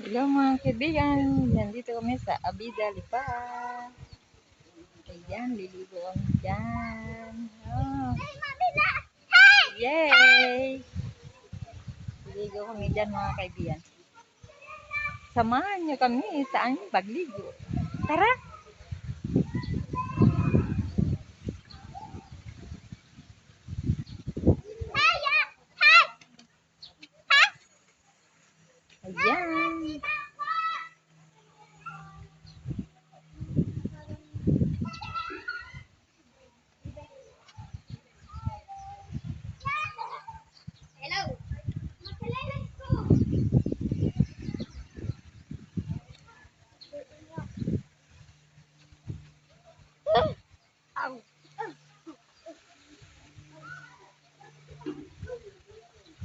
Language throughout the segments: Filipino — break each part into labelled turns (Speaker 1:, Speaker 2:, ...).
Speaker 1: Hello mga kaibigan, nandito kami sa Abida Lipa. Ayan, liligo kami dyan. Oh. Yay! Liligo kami dyan mga kaibigan. Samahan nyo kami sa aming pagligo. Tara! Ayan!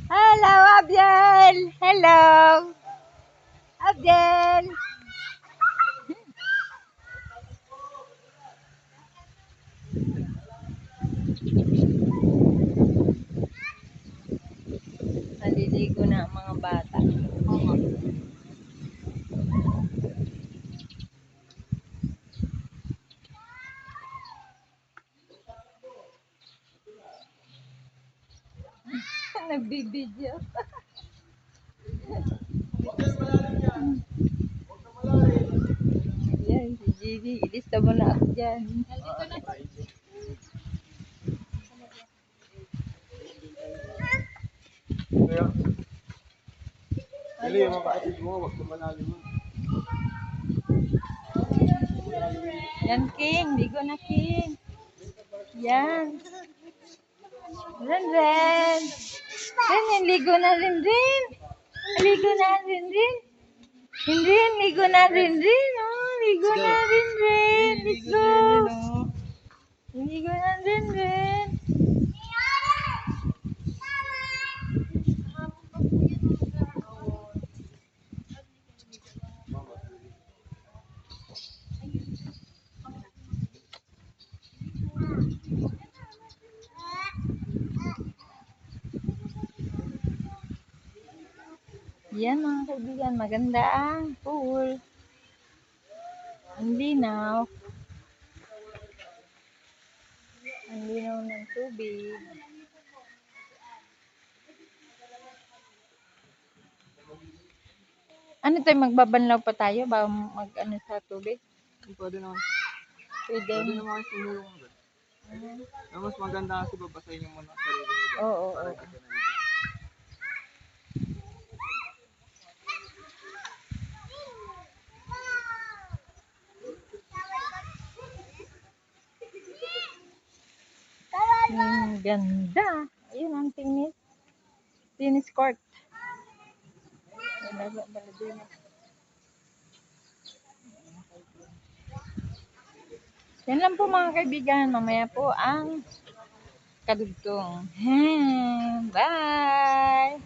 Speaker 1: Hello, Abdel! Hello! Abdel! Naliligo na ang mga bata. Nagbibideo. Ayan, si Gigi. Ilista mo na ako dyan.
Speaker 2: Dali, mga kapatid mo, wag malalim mo.
Speaker 1: Yan, King. Ligo na, King. Yan. Ren, Ren. Ren, ligo na rin rin. Ligo na rin rin. Rin, ligo na rin rin. Oh, ligo na rin rin. Let's go. Ligo na rin rin. Yan mga kaibigan, maganda ang pool. Ang linaw. Ang linaw ng tubig. Ano tayo, magbabanlaw pa tayo ba mag-ano sa tubig?
Speaker 2: Pwede naman.
Speaker 1: Pwede.
Speaker 2: Pwede naman kayo sumulong agad. Mas maganda kasi babasahin nyo muna ang sarili nyo.
Speaker 1: Oo. Ganda. Ayun ang tennis court. Yan lang po mga kaibigan. Mamaya po ang kadugtong. Bye!